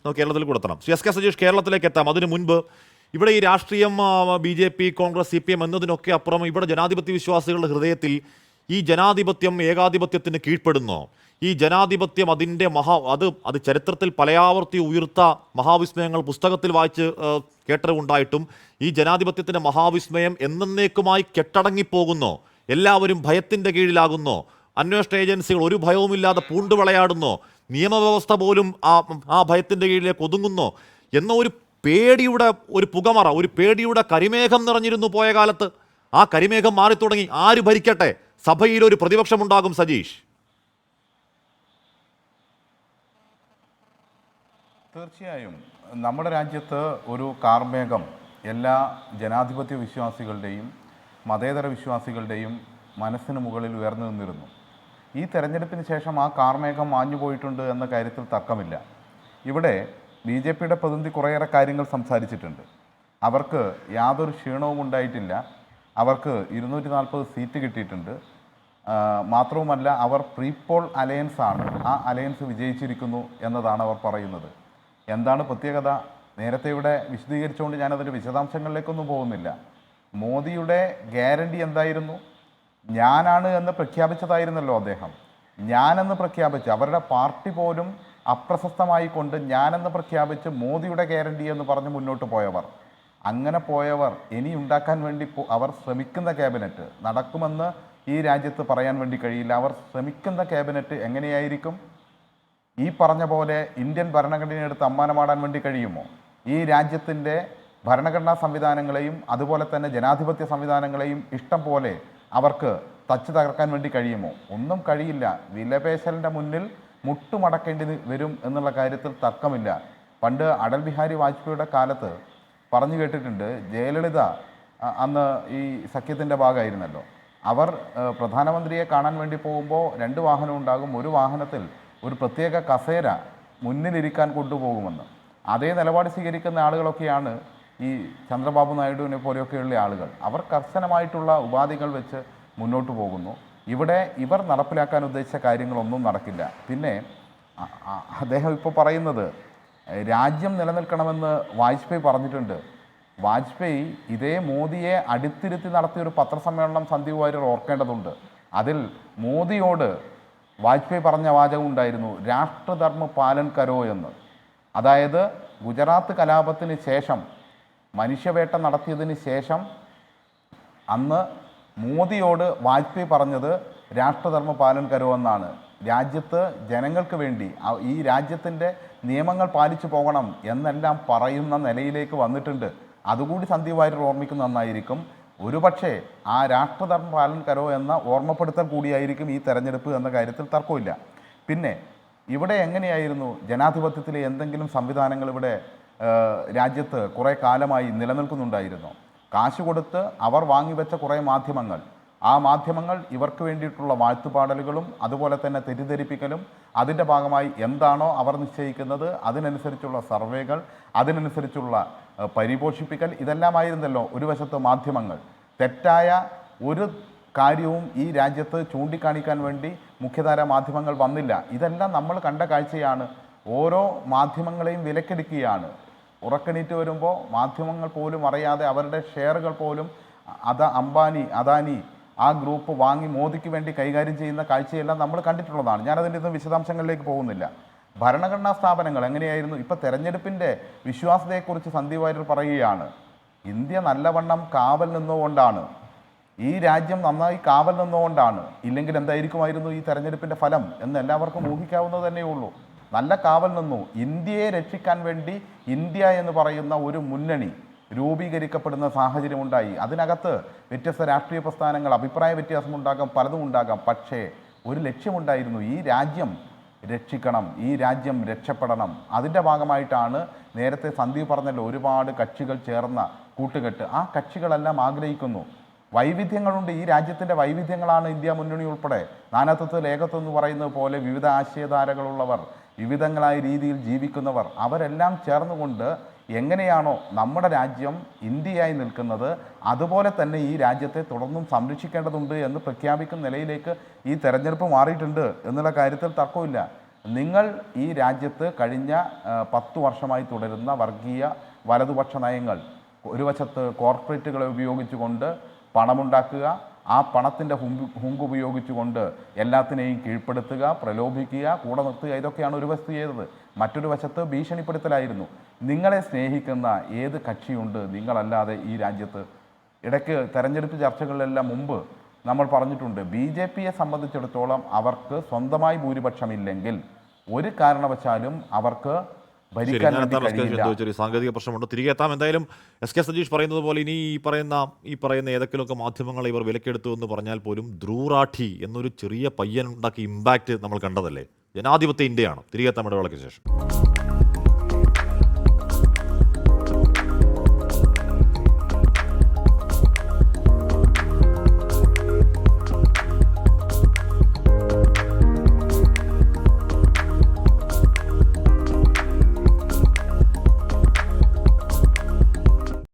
നമുക്ക് കേരളത്തിൽ കൊടുത്തണം. Shri S K Sajeesh, കേരളത്തിലേക്ക് എത്താം. അതിനു മുൻപ് ഇവിടെ ഈ രാഷ്ട്രീയം BJP, കോൺഗ്രസ്, CPM എന്നതിനൊക്കെ അപ്പുറം ഇവിടെ ജനാധിപത്യ വിശ്വാസികളുടെ ഹൃദയത്തിൽ ഈ ജനാധിപത്യം ഏകാധിപത്യത്തിന് കീഴ്പ്പെടുന്നോ? ഈ ജനാധിപത്യം അതിൻ്റെ അത് ചരിത്രത്തിൽ പലയാവർത്തി ഉയർത്ത മഹാവിസ്മയങ്ങൾ പുസ്തകത്തിൽ വായിച്ച് കേട്ടറിവുണ്ടായിട്ടും ഈ ജനാധിപത്യത്തിൻ്റെ മഹാവിസ്മയം എന്നേക്കുമായി കെട്ടടങ്ങിപ്പോകുന്നോ? എല്ലാവരും ഭയത്തിൻ്റെ കീഴിലാകുന്നോ? അന്വേഷണ ഏജൻസികൾ ഒരു ഭയവുമില്ലാതെ പൂണ്ടുവിളയാടുന്നോ? നിയമവ്യവസ്ഥ പോലും ആ ഭയത്തിൻ്റെ കീഴിലേക്ക് ഒതുങ്ങുന്നോ എന്ന ഒരു പേടിയുടെ ഒരു പുകമറ, ഒരു പേടിയുടെ കരിമേഘം നിറഞ്ഞിരുന്നു പോയ കാലത്ത്. ആ കരിമേഘം മാറിത്തുടങ്ങി. ആര് ഭരിക്കട്ടെ, സഭയിൽ ഒരു പ്രതിപക്ഷമുണ്ടാകും. സജീഷ്, തീർച്ചയായും നമ്മുടെ രാജ്യത്ത് ഒരു കാർമേഘം എല്ലാ ജനാധിപത്യ വിശ്വാസികളുടെയും മതേതര വിശ്വാസികളുടെയും മനസ്സിന് മുകളിൽ ഉയർന്നു നിന്നിരുന്നു. ഈ തെരഞ്ഞെടുപ്പിന് ശേഷം ആ കാർമേഘം മാഞ്ഞുപോയിട്ടുണ്ട് എന്ന കാര്യത്തിൽ തർക്കമില്ല. ഇവിടെ BJPയുടെ പ്രതിനിധി കുറേയേറെ കാര്യങ്ങൾ സംസാരിച്ചിട്ടുണ്ട്. അവർക്ക് യാതൊരു ക്ഷീണവും ഉണ്ടായിട്ടില്ല. അവർക്ക് 240 സീറ്റ് കിട്ടിയിട്ടുണ്ട്. മാത്രവുമല്ല, അവർ പ്രീപോൾ അലയൻസ് ആണ്. ആ അലയൻസ് വിജയിച്ചിരിക്കുന്നു എന്നതാണ് അവർ പറയുന്നത്. എന്താണ് പ്രത്യേകത? നേരത്തെ ഇവിടെ വിശദീകരിച്ചുകൊണ്ട് ഞാനതിൻ്റെ വിശദാംശങ്ങളിലേക്കൊന്നും പോകുന്നില്ല. മോദിയുടെ ഗ്യാരണ്ടി എന്തായിരുന്നു? ഞാനാണ് എന്ന് പ്രഖ്യാപിച്ചതായിരുന്നല്ലോ അദ്ദേഹം. ഞാനെന്ന് പ്രഖ്യാപിച്ച് അവരുടെ പാർട്ടി പോലും അപ്രശസ്തമായി കൊണ്ട് ഞാനെന്ന് പ്രഖ്യാപിച്ച് മോദിയുടെ ഗ്യാരണ്ടി എന്ന് പറഞ്ഞ് മുന്നോട്ട് പോയവർ, അങ്ങനെ പോയവർ ഇനി ഉണ്ടാക്കാൻ വേണ്ടി അവർ ശ്രമിക്കുന്ന ക്യാബിനറ്റ് നടക്കുമെന്ന് ഈ രാജ്യത്ത് പറയാൻ വേണ്ടി കഴിയില്ല. അവർ ശ്രമിക്കുന്ന ക്യാബിനറ്റ് എങ്ങനെയായിരിക്കും? ഈ പറഞ്ഞ പോലെ ഇന്ത്യൻ ഭരണഘടനയെടുത്ത് അമ്മാനമാടാൻ വേണ്ടി കഴിയുമോ? ഈ രാജ്യത്തിൻ്റെ ഭരണഘടനാ സംവിധാനങ്ങളെയും അതുപോലെ തന്നെ ജനാധിപത്യ സംവിധാനങ്ങളെയും ഇഷ്ടം പോലെ അവർക്ക് തച്ച് തകർക്കാൻ വേണ്ടി കഴിയുമോ? ഒന്നും കഴിയില്ല. വിലപേശലിൻ്റെ മുന്നിൽ മുട്ടുമടക്കേണ്ടി വരും എന്നുള്ള കാര്യത്തിൽ തർക്കമില്ല. പണ്ട് അടൽ ബിഹാരി വാജ്പേയിയുടെ കാലത്ത് പറഞ്ഞു കേട്ടിട്ടുണ്ട്, ജയലളിത അന്ന് ഈ സഖ്യത്തിൻ്റെ ഭാഗമായിരുന്നല്ലോ. അവർ പ്രധാനമന്ത്രിയെ കാണാൻ വേണ്ടി പോകുമ്പോൾ 2 വാഹനം ഉണ്ടാകും. ഒരു വാഹനത്തിൽ ഒരു പ്രത്യേക കസേര മുന്നിലിരിക്കാൻ കൊണ്ടുപോകുമെന്ന്. അതേ നിലപാട് സ്വീകരിക്കുന്ന ആളുകളൊക്കെയാണ് ഈ ചന്ദ്രബാബു നായിഡുവിനെ പോലെയൊക്കെയുള്ള ആളുകൾ. അവർ കർശനമായിട്ടുള്ള ഉപാധികൾ വെച്ച് മുന്നോട്ട് പോകുന്നു. ഇവിടെ ഇവർ നടപ്പിലാക്കാൻ ഉദ്ദേശിച്ച കാര്യങ്ങളൊന്നും നടക്കില്ല. പിന്നെ അദ്ദേഹം ഇപ്പോൾ പറയുന്നത് രാജ്യം നിലനിൽക്കണമെന്ന് വാജ്പേയി പറഞ്ഞിട്ടുണ്ട്. വാജ്പേയി ഇതേ മോദിയെ അടുത്തിരുത്തി നടത്തിയൊരു പത്രസമ്മേളനം സന്ദീപ് വാര്യർ ഓർക്കേണ്ടതുണ്ട്. അതിൽ മോദിയോട് വാജ്പേയി പറഞ്ഞ വാചകം ഉണ്ടായിരുന്നു, രാഷ്ട്രധർമ്മ പാലൻ കരോ എന്ന്. അതായത് ഗുജറാത്ത് കലാപത്തിന് ശേഷം, മനുഷ്യവേട്ട നടത്തിയതിന് ശേഷം അന്ന് മോദിയോട് വാജ്പേയി പറഞ്ഞത് രാഷ്ട്രധർമ്മ പാലൻ കരോ എന്നാണ്. രാജ്യത്ത് ജനങ്ങൾക്ക് വേണ്ടി ഈ രാജ്യത്തിൻ്റെ നിയമങ്ങൾ പാലിച്ചു പോകണം എന്നെല്ലാം പറയുന്ന നിലയിലേക്ക് വന്നിട്ടുണ്ട്. അതുകൂടി സന്ദീപ് വാര്യർ ഓർമ്മിക്കുന്ന നന്നായിരിക്കും. ഒരുപക്ഷെ ആ രാഷ്ട്രധർമ്മ പാലൻ കരോ എന്ന ഓർമ്മപ്പെടുത്തൽ കൂടിയായിരിക്കും ഈ തെരഞ്ഞെടുപ്പ് എന്ന കാര്യത്തിൽ തർക്കമില്ല. പിന്നെ ഇവിടെ എങ്ങനെയായിരുന്നു ജനാധിപത്യത്തിലെ എന്തെങ്കിലും സംവിധാനങ്ങൾ ഇവിടെ രാജ്യത്ത് കുറേ കാലമായി നിലനിൽക്കുന്നുണ്ടായിരുന്നു? കാശ് കൊടുത്ത് അവർ വാങ്ങിവെച്ച കുറേ മാധ്യമങ്ങൾ, ആ മാധ്യമങ്ങൾ ഇവർക്ക് വേണ്ടിയിട്ടുള്ള വാഴ്ത്തുപാടലുകളും അതുപോലെ തന്നെ തെറ്റിദ്ധരിപ്പിക്കലും, അതിൻ്റെ ഭാഗമായി എന്താണോ അവർ നിശ്ചയിക്കുന്നത് അതിനനുസരിച്ചുള്ള സർവേകൾ, അതിനനുസരിച്ചുള്ള പരിപോഷിപ്പിക്കൽ, ഇതെല്ലാമായിരുന്നല്ലോ ഒരു വശത്ത് മാധ്യമങ്ങൾ. തെറ്റായ ഒരു കാര്യവും ഈ രാജ്യത്ത് ചൂണ്ടിക്കാണിക്കാൻ വേണ്ടി മുഖ്യധാര മാധ്യമങ്ങൾ വന്നില്ല. ഇതെല്ലാം നമ്മൾ കണ്ട കാഴ്ചയാണ്. ഓരോ മാധ്യമങ്ങളെയും വിലക്കെടുക്കുകയാണ്. ഉറക്കണീറ്റ് വരുമ്പോൾ മാധ്യമങ്ങൾ പോലും അറിയാതെ അവരുടെ ഷെയറുകൾ പോലും അംബാനി, അദാനി ആ ഗ്രൂപ്പ് വാങ്ങി മോദിക്ക് വേണ്ടി കൈകാര്യം ചെയ്യുന്ന കാഴ്ചയെല്ലാം നമ്മൾ കണ്ടിട്ടുള്ളതാണ്. ഞാനതിൻ്റെ ഇന്ന് വിശദാംശങ്ങളിലേക്ക് പോകുന്നില്ല. ഭരണഘടനാ സ്ഥാപനങ്ങൾ എങ്ങനെയായിരുന്നു? ഇപ്പോൾ തെരഞ്ഞെടുപ്പിൻ്റെ വിശ്വാസ്യതയെക്കുറിച്ച് സന്ദീപ് വാര്യർ പറയുകയാണ്, ഇന്ത്യ നല്ലവണ്ണം കാവൽ നിന്നുകൊണ്ടാണ്, ഈ രാജ്യം നന്നായി കാവൽ നിന്നുകൊണ്ടാണ്, ഇല്ലെങ്കിൽ എന്തായിരിക്കുമായിരുന്നു ഈ തെരഞ്ഞെടുപ്പിൻ്റെ ഫലം എന്ന് എല്ലാവർക്കും ഊഹിക്കാവുന്നത് തന്നെയുള്ളൂ. നല്ല കാവൽ നിന്നു. ഇന്ത്യയെ രക്ഷിക്കാൻ വേണ്ടി ഇന്ത്യ എന്ന് പറയുന്ന ഒരു മുന്നണി രൂപീകരിക്കപ്പെടുന്ന സാഹചര്യമുണ്ടായി. അതിനകത്ത് വ്യത്യസ്ത രാഷ്ട്രീയ പ്രസ്ഥാനങ്ങൾ, അഭിപ്രായ വ്യത്യാസമുണ്ടാകാം, പലതും ഉണ്ടാകാം. പക്ഷേ ഒരു ലക്ഷ്യമുണ്ടായിരുന്നു, ഈ രാജ്യം രക്ഷിക്കണം, ഈ രാജ്യം രക്ഷപ്പെടണം. അതിൻ്റെ ഭാഗമായിട്ടാണ് നേരത്തെ സന്ദീപ് പറഞ്ഞല്ലോ ഒരുപാട് കക്ഷികൾ ചേർന്ന കൂട്ടുകെട്ട്. ആ കക്ഷികളെല്ലാം ആഗ്രഹിക്കുന്നു. വൈവിധ്യങ്ങളുണ്ട് ഈ രാജ്യത്തിൻ്റെ വൈവിധ്യങ്ങളാണ് ഇന്ത്യ മുന്നണി ഉൾപ്പെടെ. നാനാത്വത്തിൽ ഏകത്വം എന്ന് പറയുന്നത് പോലെ വിവിധ ആശയധാരകളുള്ളവർ, വിവിധങ്ങളായ രീതിയിൽ ജീവിക്കുന്നവർ, അവരെല്ലാം ചേർന്നുകൊണ്ട് എങ്ങനെയാണോ നമ്മുടെ രാജ്യം ഇന്ത്യയായി നിൽക്കുന്നത് അതുപോലെ തന്നെ ഈ രാജ്യത്തെ തുടർന്നും സംരക്ഷിക്കേണ്ടതുണ്ട് എന്ന് പ്രഖ്യാപിക്കുന്ന നിലയിലേക്ക് ഈ തെരഞ്ഞെടുപ്പ് മാറിയിട്ടുണ്ട് എന്നുള്ള കാര്യത്തിൽ തർക്കമില്ല. നിങ്ങൾ ഈ രാജ്യത്ത് കഴിഞ്ഞ 10 വർഷമായി തുടരുന്ന വർഗീയ വലതുപക്ഷ നയങ്ങൾ, ഒരു വശത്ത് കോർപ്പറേറ്റുകളെ ഉപയോഗിച്ചുകൊണ്ട് പണമുണ്ടാക്കുക, ആ പണത്തിൻ്റെ ഹുങ്ക് ഉപയോഗിച്ചുകൊണ്ട് എല്ലാത്തിനെയും കീഴ്പ്പെടുത്തുക, പ്രലോഭിക്കുക, കൂടെ നിർത്തുക, ഇതൊക്കെയാണ് ഒരു വശത്ത് ചെയ്തത്. മറ്റൊരു വശത്ത് ഭീഷണിപ്പെടുത്തലായിരുന്നു. നിങ്ങളെ സ്നേഹിക്കുന്ന ഏത് കക്ഷിയുണ്ട് നിങ്ങളല്ലാതെ ഈ രാജ്യത്ത്? ഇടയ്ക്ക് തെരഞ്ഞെടുപ്പ് ചർച്ചകളിലെല്ലാം മുമ്പ് നമ്മൾ പറഞ്ഞിട്ടുണ്ട്, BJPയെ സംബന്ധിച്ചിടത്തോളം അവർക്ക് സ്വന്തമായി ഭൂരിപക്ഷമില്ലെങ്കിൽ ഒരു കാരണവശാലും അവർക്ക് ഭരിക്കാൻ വേണ്ടി കഴിയില്ല. ഒരു സാങ്കേതിക പ്രശ്നമുണ്ട്, തിരികെ എത്താം. എന്തായാലും എസ് കെ സജീഷ് പറയുന്നത് പോലെ ഇനി ഈ പറയുന്ന ഏതൊക്കെയൊക്കെ മാധ്യമങ്ങളെ ഇവർ വിലക്കെടുത്തു എന്ന് പറഞ്ഞാൽ പോലും ധ്രുവറാഠി എന്നൊരു ചെറിയ പയ്യൻ ഉണ്ടാക്കിയ ഇമ്പാക്റ്റ് നമ്മൾ കണ്ടതല്ലേ. ജനാധിപത്യ ഇന്ത്യയാണ്. തിരികെ എത്താം ഇടവേളയ്ക്ക് ശേഷം.